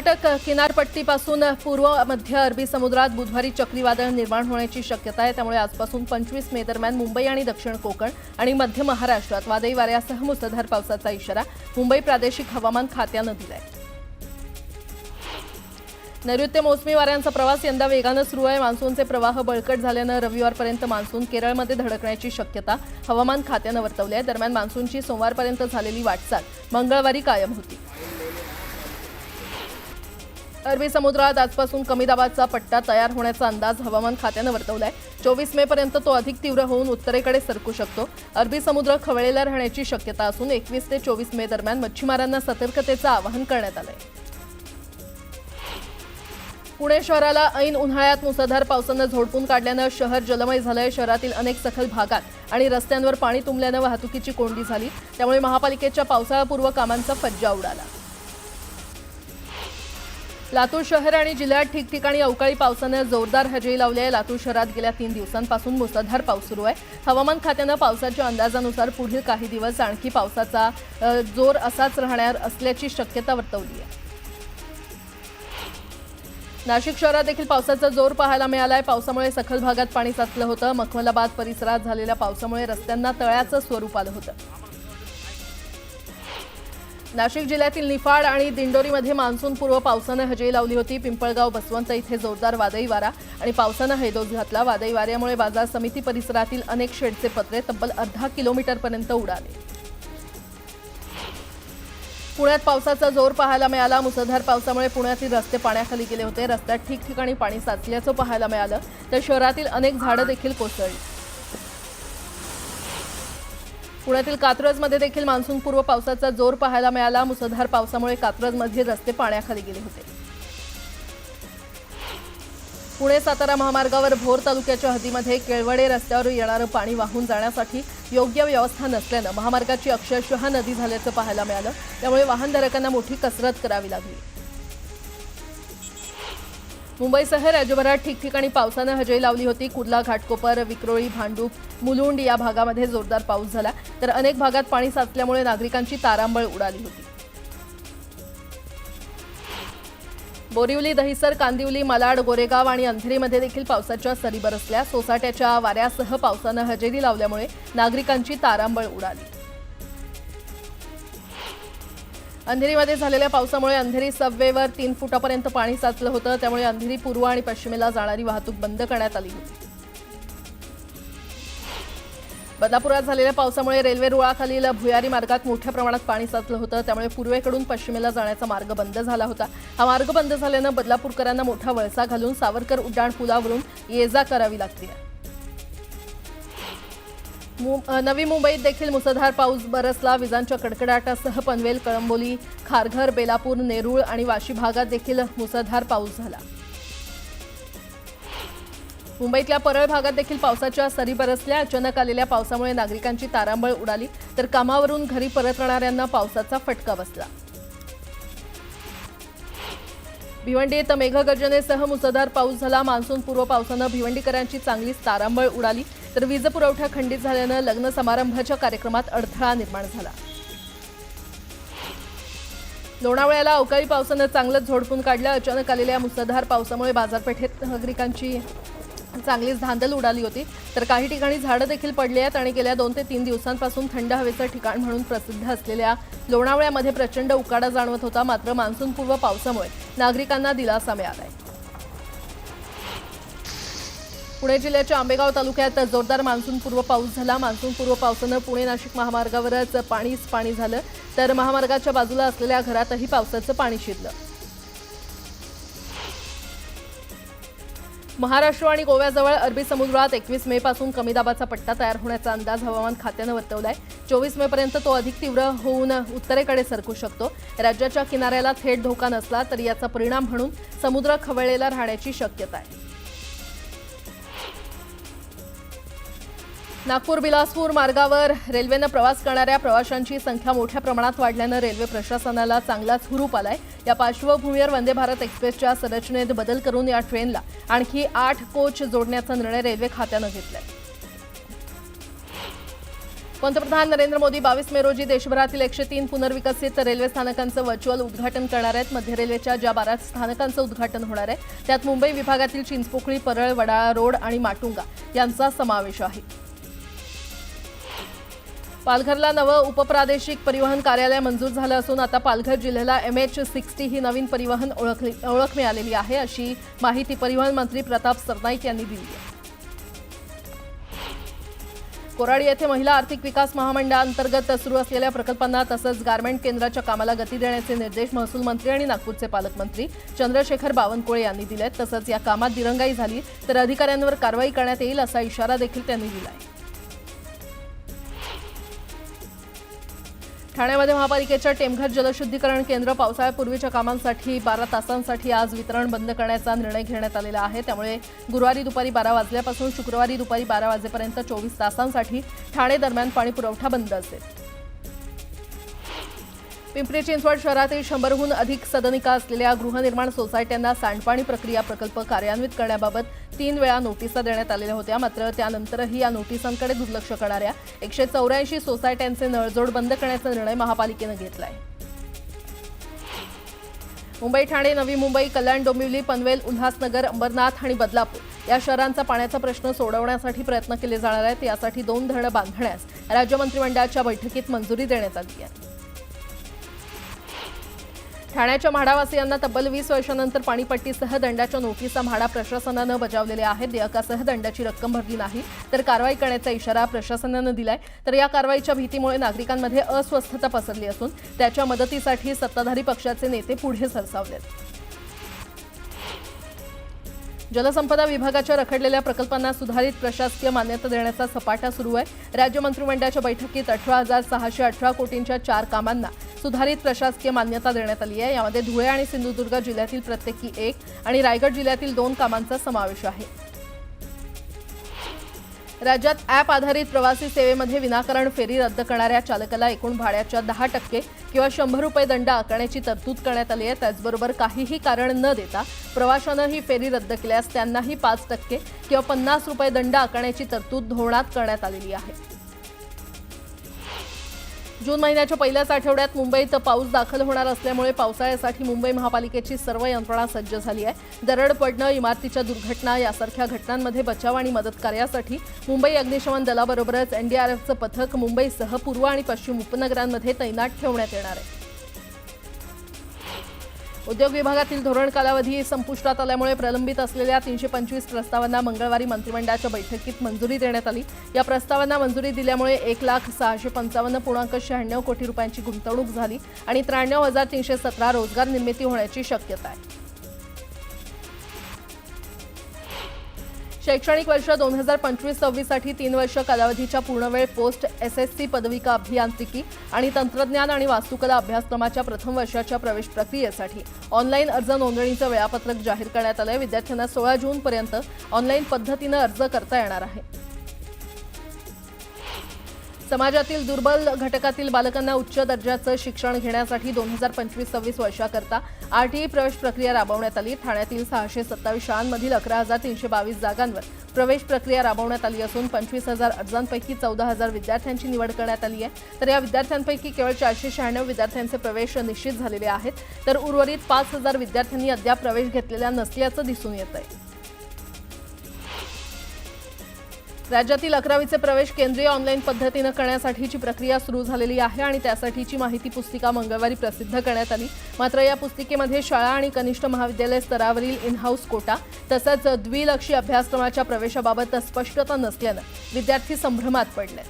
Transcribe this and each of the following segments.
कर्नाटक किनारपट्टीपासून पूर्व मध्य अरबी समुद्रात बुधवारी चक्रीवादळ निर्माण होण्याची शक्यता आहे। त्यामुळे आजपासून 25 मे दरम्यान मुंबई आणि दक्षिण कोकण आणि मध्य महाराष्ट्रात वादळी वाऱ्यासह मुसळधार पावसाचा इशारा मुंबई प्रादेशिक हवामान खात्याने दिलाय। नैऋत्य मोसमी वाऱ्यांचा प्रवास यंदा वेगाने सुरू आहे। मान्सूनचे प्रवाह बळकट झाल्याने रविवारपर्यंत मान्सून केरळमध्ये धडकण्याची शक्यता हवामान खात्याने वर्तवली आहे। दरम्यान मान्सूनची सोमवारपर्यंत झालेली वाटचाल मंगळवारी कायम होती। अरबी समुद्रात आजपासून कमी दाबाचा पट्टा तयार होण्याचा अंदाज हवामान खात्याने वर्तवलाय। 24 मे पर्यंत तो अधिक तीव्र होऊन उत्तरेकडे सरकू शकतो। अरबी समुद्र खवळलेला राहण्याची शक्यता असून 21 ते 24 मे दरम्यान मच्छीमारांना सतर्कतेचं आवाहन करण्यात आलंय। पुणे शहराला ऐन उन्हाळ्यात मुसळधार पावसाने झोडपून काढल्याने शहर जलमय झालंय। शहरातील अनेक सखल भागात आणि रस्त्यांवर पाणी तुंबल्याने वाहतुकीची कोंडी झाली। त्यामुळे महापालिकेच्या पावसाळापूर्व कामांचा फज्जा उडाला। लातूर शहर आणि जिल्ह्यात ठिकठिकाणी अवकाळी पावसाने जोरदार हजेरी लावली आहे। लातूर शहरात गेल्या 3 दिवसांपासून मुसळधार पाऊस सुरू आहे। हवामान खात्याने पावसाच्या अंदाजानुसार पुढील काही दिवस आणखी पावसाचा जोर असाच राहणार असल्याची शक्यता वर्तवली आहे। नाशिक शहरात देखील पावसाचा जोर पाहायला मिळालाय। पावसामुळे सखल भागात पाणी साचलं होतं। मखमलाबाद परिसरात झालेल्या पावसामुळे रस्त्यांना तळ्याचं स्वरूप आलं होतं। नाशिक जिल्ह्यातील निफाड आणि दिंडोरीमध्ये मान्सूनपूर्व पावसाने हजेरी लावली होती। पिंपळगाव बसवंत इथे जोरदार वादळी वारा आणि पावसाने हैदोस घातला। वादळी वाऱ्यामुळे बाजार समिती परिसरातील अनेक शेडचे पत्रे तब्बल अर्धा किलोमीटरपर्यंत उडाले। पुण्यात पावसाचा जोर पाहायला मिळाला। मुसळधार पावसामुळे पुण्यातील रस्ते पाण्याखाली गेले होते। रस्त्यात ठिकठिकाणी पाणी साचल्याचं पाहायला मिळालं, तर शहरातील अनेक झाडं देखील कोसळली। पुण्यातील कात्रजमध्ये देखील मान्सूनपूर्व पावसाचा जोर पाहायला मिळाला। मुसळधार पावसामुळे कात्रजमधील रस्ते पाण्याखाली गेले होते। पुणे सातारा महामार्गावर भोर तालुक्याच्या हद्दीमध्ये केळवडे रस्त्यावर येणारं पाणी वाहून जाण्यासाठी योग्य व्यवस्था नसल्यानं महामार्गाची अक्षरशः नदी झाल्याचं पाहायला मिळालं। त्यामुळे वाहनधारकांना मोठी कसरत करावी लागली। मुंबईसह राज्यभरात ठिकठिकाणी पावसाने हजेरी लावली होती। कुर्ला, घाटकोपर, विक्रोळी, भांडूप, मुलुंड या भागामध्ये जोरदार पाऊस झाला, तर अनेक भागात पाणी साचल्यामुळे नागरिकांची तारांबळ उडाली होती। बोरिवली, दहिसर, कांदिवली, मालाड, गोरेगाव आणि अंधेरीमध्ये देखील पावसाच्या सरी बरसल्या। सोसाट्याच्या वाऱ्यासह पावसाने हजेरी लावल्यामुळे नागरिकांची तारांबळ उडाली। अंधेरीमध्ये झालेल्या पावसामुळे अंधेरी सबवेवर 3 फुटापर्यंत पाणी साचलं होतं। त्यामुळे अंधेरी पूर्व आणि पश्चिमेला जाणारी वाहतूक बंद करण्यात आली होती। बदलापुरात झालेल्या पावसामुळे रेल्वे रुळाखालील भुयारी मार्गात मोठ्या प्रमाणात पाणी साचलं होतं। त्यामुळे पूर्वेकडून पश्चिमेला जाण्याचा मार्ग बंद झाला होता। हा मार्ग बंद झाल्यानं बदलापूरकरांना मोठा वळसा घालून सावरकर उड्डाण पुलावरून ये-जा करावी लागते। नवी मुंबईत देखील मुसळधार पाऊस बरसला। विजांच्या कडकडाटासह पनवेल, कळंबोली, खारघर, बेलापूर, नेरूळ आणि वाशी भागात देखील मुसळधार पाऊस झाला। मुंबईतल्या परळ भागात देखील पावसाच्या सरी बरसल्या। अचानक आलेल्या पावसामुळे नागरिकांची तारांबळ उडाली, तर कामावरून घरी परतणाऱ्यांना पावसाचा फटका बसला। भिवंडीत मेघगर्जनेसह मुसळधार पाऊस झाला। मान्सूनपूर्व पावसानं भिवंडीकरांची चांगलीच तारांबळ उडाली, तर वीज पुरवठा खंडित झाल्यानं लग्न समारंभाच्या कार्यक्रमात अडथळा निर्माण झाला। लोणावळ्याला अवकाळी पावसानं चांगलंच झोडपून काढलं। अचानक आलेल्या मुसळधार पावसामुळे बाजारपेठेत नागरिकांची चांगलीच धांदल उडाली होती, तर काही ठिकाणी झाडं देखील पडली आहेत आणि गेल्या 2 ते 3 दिवसांपासून थंड हवेचं ठिकाण म्हणून प्रसिद्ध असलेल्या लोणावळ्यामध्ये प्रचंड उकाडा जाणवत होता। मात्र मान्सूनपूर्व पावसामुळे नागरिकांना दिलासा मिळाला आहे। पुणे जिल्ह्याच्या आंबेगाव तालुक्यात जोरदार मान्सूनपूर्व पाऊस झाला। मान्सूनपूर्व पावसानं पुणे नाशिक महामार्गावरच पाणी झालं, तर महामार्गाच्या बाजूला असलेल्या घरातही पावसाचं पाणी शिरलं। महाराष्ट्र आणि गोव्याजवळ अरबी समुद्रात 21 मे पासून कमी दाबाचा पट्टा तयार होण्याचा अंदाज हवामान खात्याने वर्तवलाय। 24 मे पर्यंत तो अधिक तीव्र होऊन उत्तरेकडे सरकू शकतो। राज्याच्या किनाऱ्याला थेट धोका नसला तरी याचा परिणाम म्हणून समुद्र खवळलेला राहण्याची शक्यता आहे। नागपूर बिलासपूर मार्गावर रेल्वेनं प्रवास करणाऱ्या प्रवाशांची संख्या मोठ्या प्रमाणात वाढल्यानं रेल्वे प्रशासनाला चांगलाच हुरूप आलाय। या पार्श्वभूमीवर वंदे भारत एक्सप्रेसच्या संरचनेत बदल करून या ट्रेनला आणखी 8 कोच जोडण्याचा निर्णय रेल्वे खात्यानं घेतलाय। पंतप्रधान नरेंद्र मोदी 22 मे रोजी देशभरातील 103 पुनर्विकसित रेल्वे स्थानकांचं व्हर्च्युअल उद्घाटन करणार आहेत। मध्य रेल्वेच्या ज्या 12 स्थानकांचं उद्घाटन होणार आहे त्यात मुंबई विभागातील चिंचपोकळी, परळ, वडाळा रोड आणि माटुंगा यांचा समावेश आहे। पालघरला नवं उपप्रादेशिक परिवहन कार्यालय मंजूर झालं असून आता पालघर जिल्ह्याला MH60 ही नवीन परिवहन ओळख मिळालेली आहे, अशी माहिती परिवहन मंत्री प्रताप सरनाईक यांनी दिली आहे। कोराडी येथे महिला आर्थिक विकास महामंडळाअंतर्गत सुरू असलेल्या प्रकल्पांना तसंच गारमेंट केंद्राच्या कामाला गती देण्याचे निर्देश महसूल मंत्री आणि नागपूरचे पालकमंत्री चंद्रशेखर बावनकुळे यांनी दिले आहेत। तसंच या कामात दिरंगाई झाली तर अधिकाऱ्यांवर कारवाई करण्यात येईल असा इशारा देखील त्यांनी दिला आहे। ठाण्यामध्ये महापालिकेच्या टेमघर जलशुद्धीकरण केंद्र पावसाळ्यापूर्वीच्या कामांसाठी 12 तासांसाठी आज वितरण बंद करण्याचा निर्णय घेण्यात आलेला आहे। त्यामुळे गुरुवारी दुपारी 12 वाजल्यापासून शुक्रवारी दुपारी 12 वाजेपर्यंत 24 तासांसाठी ठाणे दरम्यान पाणी पुरवठा बंद असेल। पिंपरी चिंचवड शहरातील 100हून अधिक सदनिका असलेल्या गृहनिर्माण सोसायट्यांना सांडपाणी प्रक्रिया प्रकल्प कार्यान्वित करण्याबाबत 3 वेळा नोटिसा देण्यात आलेल्या होत्या। मात्र त्यानंतरही या नोटिसांकडे दुर्लक्ष करणाऱ्या 184 सोसायट्यांचे नळजोड बंद करण्याचा निर्णय महापालिकेनं घेतला आहे। मुंबई, ठाणे, नवी मुंबई, कल्याण, डोंबिवली, पनवेल, उल्हासनगर, अंबरनाथ आणि बदलापूर या शहरांचा पाण्याचा प्रश्न सोडवण्यासाठी प्रयत्न केले जाणार आहेत। यासाठी 2 धरणं बांधण्यास राज्य मंत्रिमंडळाच्या बैठकीत मंजुरी देण्यात आली आहे। ठाण्याच्या म्हाडावासियांना तब्बल 20 वर्षांनंतर पाणीपट्टीसह दंडाच्या नोटिसा म्हाडा प्रशासनानं बजावलेल्या आहेत। देयकासह दंडाची रक्कम भरली नाही तर कारवाई करण्याचा इशारा प्रशासनानं दिलाय। तर या कारवाईच्या भीतीमुळे नागरिकांमध्ये अस्वस्थता पसरली असून त्याच्या मदतीसाठी सत्ताधारी पक्षाचे नेते पुढे सरसावलेत। जलसंपदा विभागाच्या रखडलेल्या प्रकल्पांना सुधारित प्रशासकीय मान्यता देण्याचा सपाटा सुरू आहे। राज्य मंत्रिमंडळाच्या बैठकीत 18,618 कोटींच्या 4 कामांना सुधारित प्रशासकीय मान्यता देण्यात आली आहे। यामध्ये धुळे आणि सिंधुदुर्ग जिल्ह्यातील प्रत्येकी 1 आणि रायगड जिल्ह्यातील 2 कामांचा समावेश आहे। राज्यात ॲप आधारित प्रवासी सेवेमध्ये विनाकारण फेरी रद्द करणाऱ्या चालकाला एकूण भाड्याच्या 10% किंवा 100 रुपये दंड आकारण्याची तरतूद करण्यात आली आहे। त्याचबरोबर काहीही कारण न देता प्रवाशानं ही फेरी रद्द केल्यास त्यांनाही 5% किंवा 50 रुपये दंड आकारण्याची तरतूद धोरणात करण्यात आलेली आहे। जून महिन्याच्या पहिल्याच आठवड्यात मुंबईत पाऊस दाखल होणार असल्यामुळे पावसाळ्यासाठी मुंबई महापालिकेची सर्व यंत्रणा सज्ज झाली आहे। दरड पडणं, इमारतीच्या दुर्घटना यासारख्या घटनांमध्ये बचाव आणि मदत कार्यासाठी मुंबई अग्निशमन दलाबरोबरच NDRFचं पथक मुंबईसह पूर्व आणि पश्चिम उपनगरांमध्ये तैनात ठेवण्यात येणार आहे। उद्योग विभागातील धोरण कालावधी संपुष्टात आल्यामुळे प्रलंबित असलेल्या 325 प्रस्तावांना मंगळवारी मंत्रिमंडळाच्या बैठकीत मंजुरी देण्यात आली। या प्रस्तावांना मंजुरी दिल्यामुळे 1,655.96 कोटी रुपयांची गुंतवणूक झाली आणि 93,317 रोजगार निर्मिती होण्याची शक्यता आहे। शैक्षणिक वर्ष 2025-26 साठी 3 वर्ष कालावधीच्या पूर्णवेळ पोस्ट SSC पदविका अभियांत्रिकी आणि तंत्रज्ञान आणि वास्तुकला अभ्यासक्रमाच्या प्रथम वर्षाच्या प्रवेश प्रक्रियेसाठी ऑनलाईन अर्ज नोंदणीचं वेळापत्रक जाहीर करण्यात आलं आहे। विद्यार्थ्यांना 16 जूनपर्यंत ऑनलाईन पद्धतीनं अर्ज करता येणार आहे। समाजातील दुर्बल घटकातील बालकांना उच्च दर्जाचं शिक्षण घेण्यासाठी 2025-26 वर्षाकरता RTE प्रवेश प्रक्रिया राबवण्यात आली। ठाण्यातील 627 शाळांमधील 11,322 जागांवर प्रवेश प्रक्रिया राबवण्यात आली असून 25,000 अर्जांपैकी 14,000 विद्यार्थ्यांची निवड करण्यात आली आहे। तर या विद्यार्थ्यांपैकी केवळ 496 विद्यार्थ्यांचे प्रवेश निश्चित झालेले आहेत तर उर्वरित 5,000 विद्यार्थ्यांनी अद्याप प्रवेश घेतलेला नसल्याचं दिसून येत आहे। राज्यातील 11वीचे प्रवेश केंद्रीय ऑनलाईन पद्धतीनं करण्यासाठीची प्रक्रिया सुरू झालेली आहे आणि त्यासाठीची माहिती पुस्तिका मंगळवारी प्रसिद्ध करण्यात आली। मात्र या पुस्तिकेमध्ये शाळा आणि कनिष्ठ महाविद्यालय स्तरावरील इन-हाऊस कोटा तसंच द्विलक्षी अभ्यासक्रमाच्या प्रवेशाबाबत स्पष्टता नसल्यानं विद्यार्थी संभ्रमात पडले।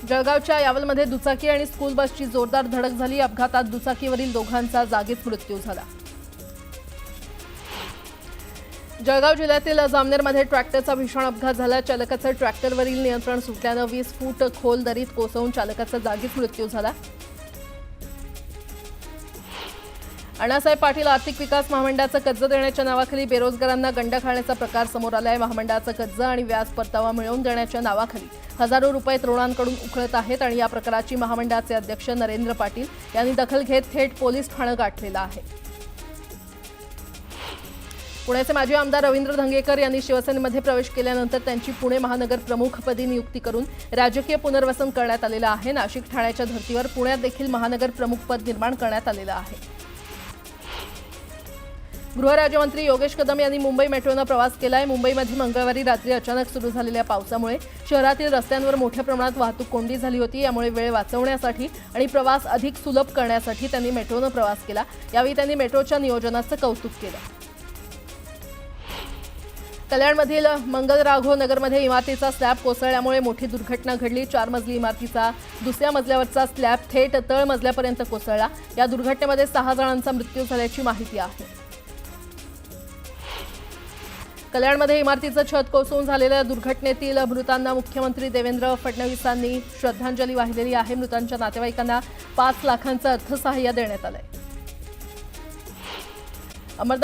जळगावच्या यावलमध्ये दुचाकी आणि स्कूल बसची जोरदार धडक झाली। अपघातात दुचाकीवरील दोघांचा जागीच मृत्यू झाला। जळगाव जिल्ह्यातील जामनेरमध्ये ट्रॅक्टरचा भीषण अपघात झाला। चालकाचं ट्रॅक्टरवरील नियंत्रण सुटल्यानं 20 फूट खोल दरीत कोसळून चालकाचा जागीच मृत्यू झाला। अण्णासाहेब पाटील आर्थिक विकास महामंडळाचं कर्ज देण्याच्या नावाखाली बेरोजगारांना गंडा घालण्याचा प्रकार समोर आलाय। महामंडळाचं कर्ज आणि व्याज परतावा मिळवून देण्याच्या नावाखाली हजारो रुपये तरुणांकडून उकळत आहेत आणि या प्रकाराची महामंडळाचे अध्यक्ष नरेंद्र पाटील यांनी दखल घेत थेट पोलीस ठाणं गाठलेलं आहे। पुण्याचे माजी आमदार रवींद्र धंगेकर यांनी शिवसेनेमध्ये प्रवेश केल्यानंतर त्यांची पुणे महानगर प्रमुखपदी नियुक्ती करून राजकीय पुनर्वसन करण्यात आलेलं आहे। नाशिक ठाण्याच्या धर्तीवर पुण्यात देखील महानगर प्रमुखपद निर्माण करण्यात आलेलं आहे। गृहराज्यमंत्री योगेश कदम यांनी मुंबई मेट्रोनं प्रवास केलाय। मुंबईमध्ये मंगळवारी रात्री अचानक सुरू झालेल्या पावसामुळे शहरातील रस्त्यांवर मोठ्या प्रमाणात वाहतूक कोंडी झाली होती। यामुळे वेळ वाचवण्यासाठी आणि प्रवास अधिक सुलभ करण्यासाठी त्यांनी मेट्रोनं प्रवास केला। यावेळी त्यांनी मेट्रोच्या नियोजनाचं कौतुक केलं। कल्याणमधील मंगलराघव नगरमध्ये इमारतीचा स्लॅब कोसळल्यामुळे मोठी दुर्घटना घडली। 4 मजली इमारतीचा दुसऱ्या मजल्यावरचा स्लॅब थेट तळमजल्यापर्यंत कोसळला। या दुर्घटनेमध्ये 6 जणांचा मृत्यू झाल्याची माहिती आहे। कल्याणमध्ये इमारतीचं छत कोसळून झालेल्या दुर्घटनेतील मृतांना मुख्यमंत्री देवेंद्र फडणवीसांनी श्रद्धांजली वाहिलेली आहे। मृतांच्या नातेवाईकांना 5 लाखांचं अर्थसहाय्य देण्यात आलंय।